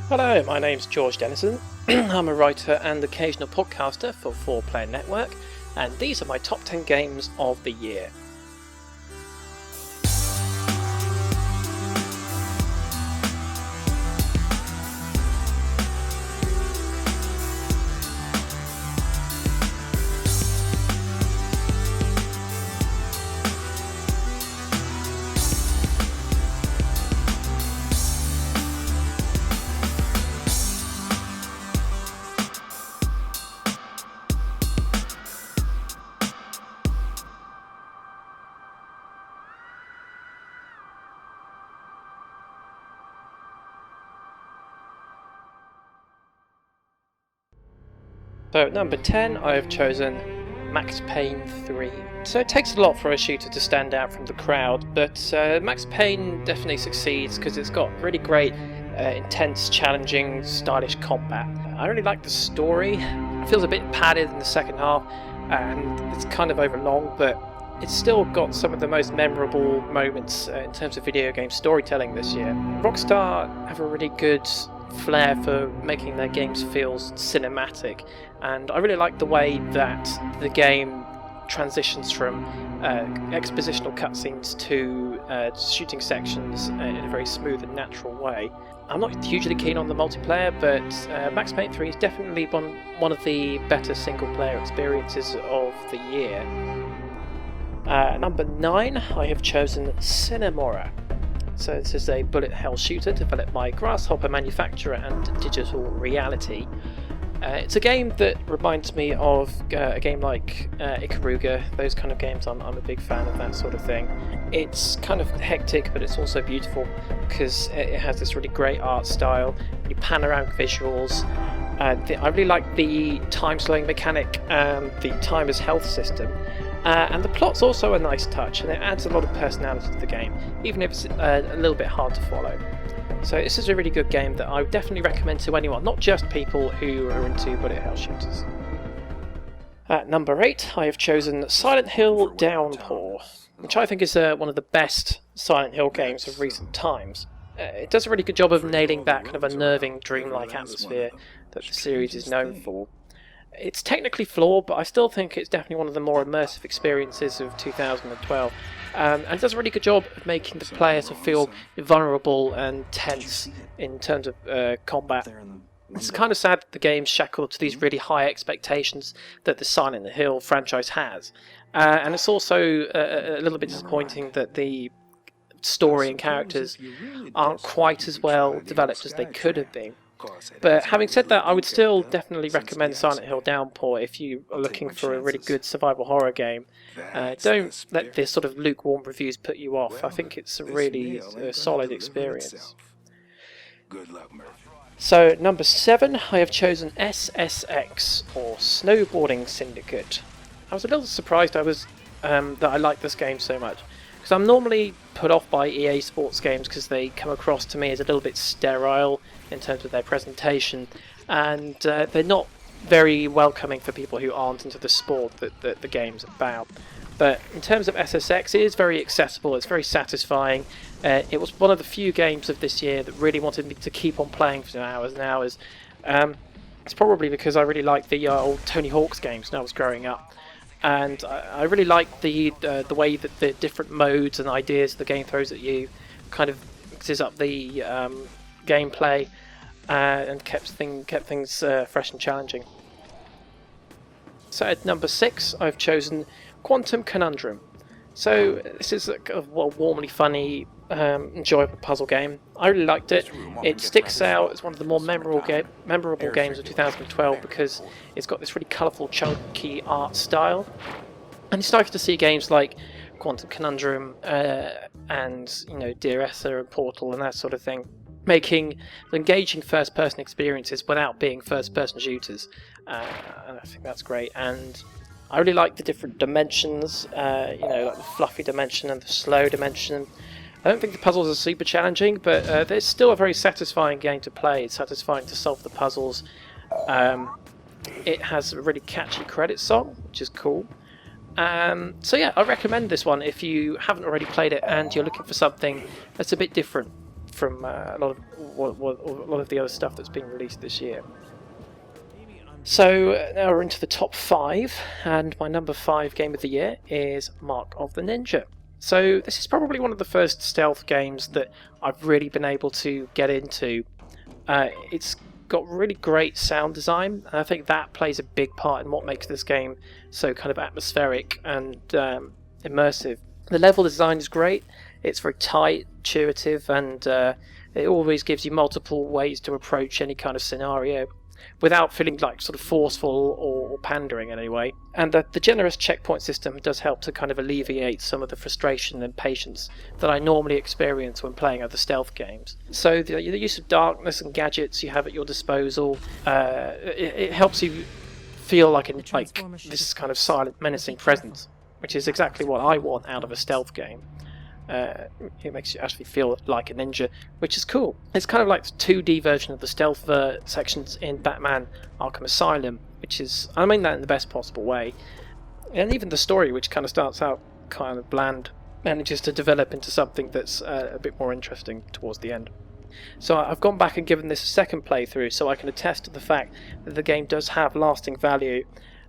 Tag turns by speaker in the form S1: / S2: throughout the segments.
S1: Hello, my name's George Dennison. I'm a writer and occasional podcaster for 4Player Network, and these are my top 10 games of the year. So at number 10 I have chosen Max Payne 3. So it takes a lot for a shooter to stand out from the crowd, but Max Payne definitely succeeds because it's got really great, intense, challenging, stylish combat. I really like the story. It feels a bit padded in the second half and it's kind of overlong, but it's still got some of the most memorable moments in terms of video game storytelling this year. Rockstar have a really good flair for making their games feel cinematic, and I really like the way that the game transitions from expositional cutscenes to shooting sections in a very smooth and natural way. I'm not hugely keen on the multiplayer, but Max Payne 3 is definitely one of the better single player experiences of the year. Number 9, I have chosen Cinemora. So this is a bullet hell shooter developed by Grasshopper Manufacturer and Digital Reality. It's a game that reminds me of a game like Ikaruga, those kind of games. I'm a big fan of that sort of thing. It's kind of hectic, but it's also beautiful because it has this really great art style, really panoramic visuals. I really like the time slowing mechanic and the time as health system. And the plot's also a nice touch, and it adds a lot of personality to the game, even if it's a little bit hard to follow. So this is a really good game that I would definitely recommend to anyone, not just people who are into bullet hell shooters. At number 8, I have chosen Silent Hill Downpour, which I think is one of the best Silent Hill games of recent times. It does a really good job of nailing that kind of unnerving, dreamlike atmosphere that the series is known for. It's technically flawed, but I still think it's definitely one of the more immersive experiences of 2012. And it does a really good job of making the player to feel vulnerable and tense in terms of combat. It's kind of sad that the game's shackled to these really high expectations that the Silent Hill franchise has. And it's also a little bit disappointing that the story and characters aren't quite as well developed as they could have been. But having said that, I would still definitely recommend Silent Hill Downpour if you are looking for a really good survival horror game. Don't let this sort of lukewarm reviews put you off. I think it's a really solid experience. So, number 7, I have chosen SSX, or Snowboarding Syndicate. I was a little surprised that I liked this game so much, because I'm normally put off by EA Sports games because they come across to me as a little bit sterile in terms of their presentation, and they're not very welcoming for people who aren't into the sport that the game's about. But in terms of SSX, it is very accessible, it's very satisfying. It was one of the few games of this year that really wanted me to keep on playing for hours and hours. It's probably because I really liked the old Tony Hawk's games when I was growing up. And I really like the way that the different modes and ideas the game throws at you kind of mixes up the gameplay and kept things fresh and challenging. So at number 6, I've chosen Quantum Conundrum. So this is a warmly funny, enjoyable puzzle game. I really liked it. It sticks out as one of the more memorable games of 2012 because it's got this really colourful, chunky art style. And you start to see games like Quantum Conundrum and Dear Esther and Portal and that sort of thing, making engaging first-person experiences without being first-person shooters. And I think that's great. And I really like the different dimensions, like the fluffy dimension and the slow dimension. I don't think the puzzles are super challenging, but there's still a very satisfying game to play. It's satisfying to solve the puzzles. It has a really catchy credit song, which is cool. So yeah, I recommend this one if you haven't already played it and you're looking for something that's a bit different from a lot of the other stuff that's been released this year. So now we're into the top 5, and my number 5 game of the year is Mark of the Ninja. So this is probably one of the first stealth games that I've really been able to get into. It's got really great sound design, and I think that plays a big part in what makes this game so kind of atmospheric and immersive. The level design is great, it's very tight, intuitive, and it always gives you multiple ways to approach any kind of scenario without feeling like sort of forceful or pandering in any way. And the generous checkpoint system does help to kind of alleviate some of the frustration and patience that I normally experience when playing other stealth games. So the use of darkness and gadgets you have at your disposal, it helps you feel like this kind of silent, menacing presence, which is exactly what I want out of a stealth game. It makes you actually feel like a ninja, which is cool. It's kind of like the 2D version of the stealth sections in Batman Arkham Asylum, which is, I mean that in the best possible way. And even the story, which kind of starts out kind of bland, manages to develop into something that's a bit more interesting towards the end. So I've gone back and given this a second playthrough so I can attest to the fact that the game does have lasting value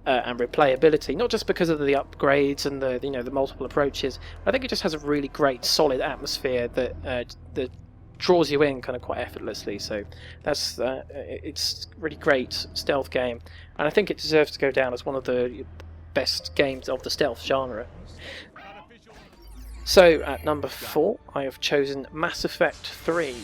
S1: and replayability, not just because of the upgrades and the multiple approaches. I think it just has a really great, solid atmosphere that draws you in kind of quite effortlessly. So that's it's a really great stealth game, and I think it deserves to go down as one of the best games of the stealth genre. So at number 4, I have chosen Mass Effect 3.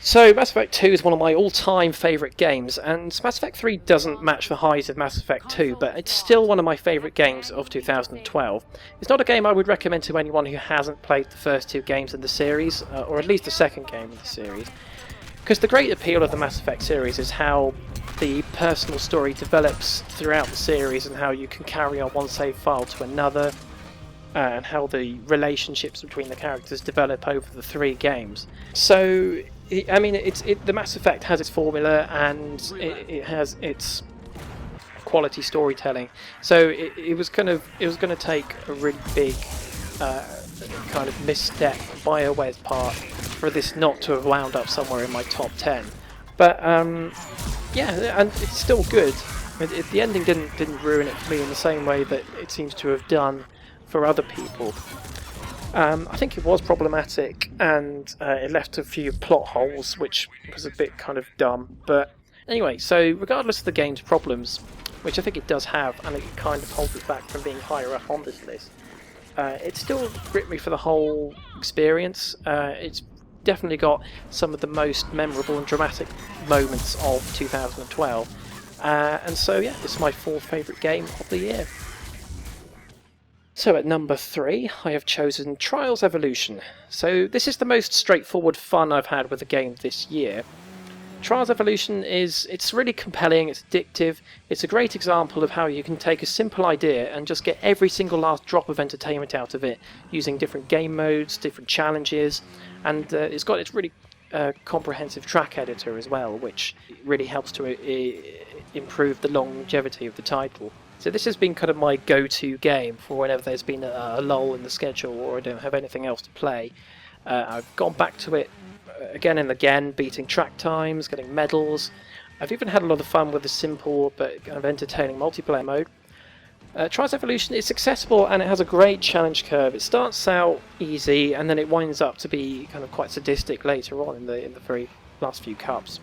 S1: So Mass Effect 2 is one of my all-time favourite games, and Mass Effect 3 doesn't match the highs of Mass Effect 2, but it's still one of my favourite games of 2012. It's not a game I would recommend to anyone who hasn't played the first 2 games in the series, or at least the second game in the series, because the great appeal of the Mass Effect series is how the personal story develops throughout the series and how you can carry on one save file to another, and how the relationships between the characters develop over the 3 games. So I mean, the Mass Effect has its formula, and it has its quality storytelling. So it was going to take a really big kind of misstep on BioWare's part for this not to have wound up somewhere in my top 10. But yeah, and it's still good. The ending didn't ruin it for me in the same way that it seems to have done for other people. I think it was problematic, and it left a few plot holes, which was a bit kind of dumb. But anyway, so regardless of the game's problems, which I think it does have, and it kind of holds it back from being higher up on this list, it still gripped me for the whole experience. It's definitely got some of the most memorable and dramatic moments of 2012. And so yeah, it's my 4th favourite game of the year. So at number 3, I have chosen Trials Evolution. So this is the most straightforward fun I've had with a game this year. Trials Evolution it's really compelling, it's addictive, it's a great example of how you can take a simple idea and just get every single last drop of entertainment out of it using different game modes, different challenges, and it's got its really comprehensive track editor as well, which really helps to improve the longevity of the title. So this has been kind of my go-to game for whenever there's been a lull in the schedule or I don't have anything else to play. I've gone back to it again and again, beating track times, getting medals. I've even had a lot of fun with the simple but kind of entertaining multiplayer mode. Trials Evolution is accessible and it has a great challenge curve. It starts out easy and then it winds up to be kind of quite sadistic later on in the very last few cups.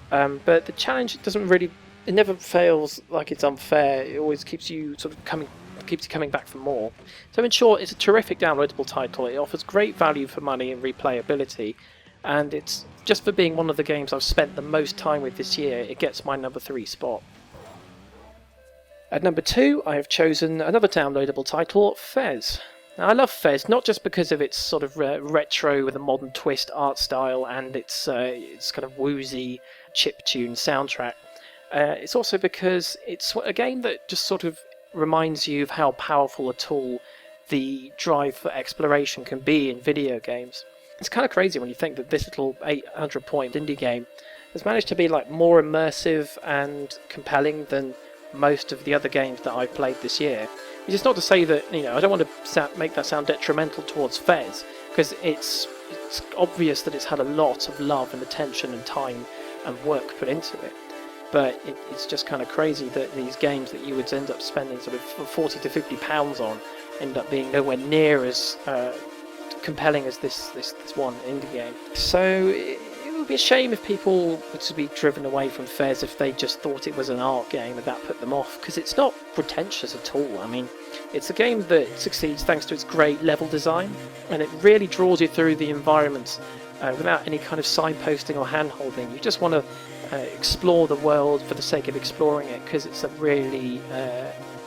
S1: But the challenge doesn't really... It never fails like it's unfair. It always keeps you coming back for more. So in short, it's a terrific downloadable title. It offers great value for money and replayability, and it's just for being one of the games I've spent the most time with this year, it gets my number 3 spot. At number 2, I have chosen another downloadable title, Fez. Now, I love Fez, not just because of its sort of retro with a modern twist art style and its kind of woozy chiptune soundtrack. It's also because it's a game that just sort of reminds you of how powerful a tool the drive for exploration can be in video games. It's kind of crazy when you think that this little 800-point indie game has managed to be like more immersive and compelling than most of the other games that I've played this year. Which is not to say that, I don't want to make that sound detrimental towards Fez, because it's it's obvious that it's had a lot of love and attention and time and work put into it. But it's just kind of crazy that these games that you would end up spending sort of £40 to £50 on end up being nowhere near as compelling as this one indie game. So it would be a shame if people were to be driven away from Fez if they just thought it was an art game and that put them off, because it's not pretentious at all. I mean, it's a game that succeeds thanks to its great level design, and it really draws you through the environments without any kind of signposting or hand-holding. You just want to explore the world for the sake of exploring it, because it's a really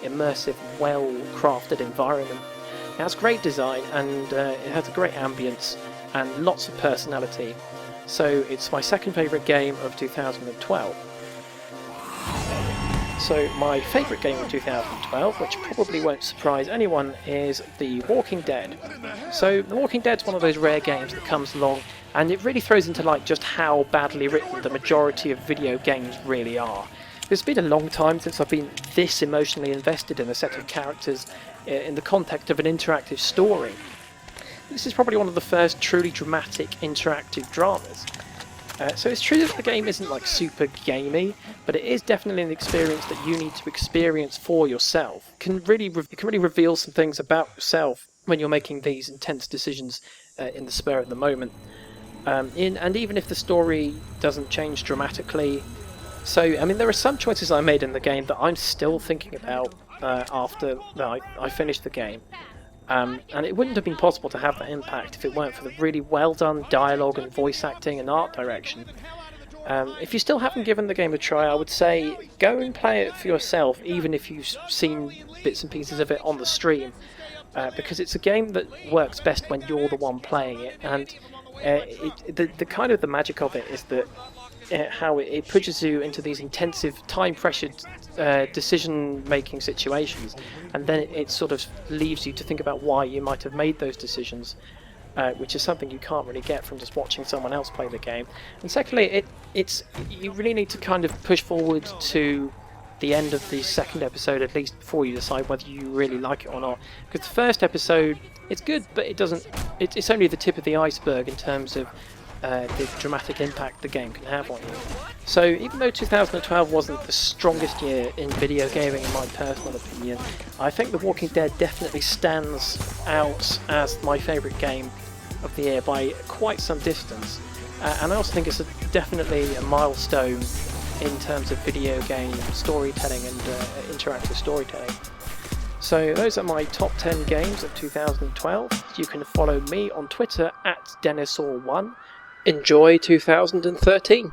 S1: immersive, well-crafted environment. It has great design, and it has a great ambience and lots of personality. So it's my second favourite game of 2012. So my favourite game of 2012, which probably won't surprise anyone, is The Walking Dead. So The Walking Dead's one of those rare games that comes along and it really throws into light just how badly written the majority of video games really are. It's been a long time since I've been this emotionally invested in a set of characters in the context of an interactive story. This is probably one of the first truly dramatic interactive dramas. So it's true that the game isn't like super gamey, but it is definitely an experience that you need to experience for yourself. It can really reveal some things about yourself when you're making these intense decisions in the spur of the moment. And even if the story doesn't change dramatically, so I mean there are some choices I made in the game that I'm still thinking about after I finished the game. And it wouldn't have been possible to have that impact if it weren't for the really well done dialogue and voice acting and art direction. If you still haven't given the game a try, I would say go and play it for yourself, even if you've seen bits and pieces of it on the stream, because it's a game that works best when you're the one playing it. And the kind of the magic of it is that how it pushes you into these intensive, time-pressured decision-making situations, and then it sort of leaves you to think about why you might have made those decisions, which is something you can't really get from just watching someone else play the game. And secondly, you really need to kind of push forward to the end of the second episode at least before you decide whether you really like it or not, because the first episode, it's good, but it's only the tip of the iceberg in terms of the dramatic impact the game can have on you. So even though 2012 wasn't the strongest year in video gaming in my personal opinion, I think The Walking Dead definitely stands out as my favourite game of the year by quite some distance. And I also think it's definitely a milestone in terms of video game storytelling and interactive storytelling. So those are my top 10 games of 2012. You can follow me on Twitter at Denisaur1. Enjoy 2013!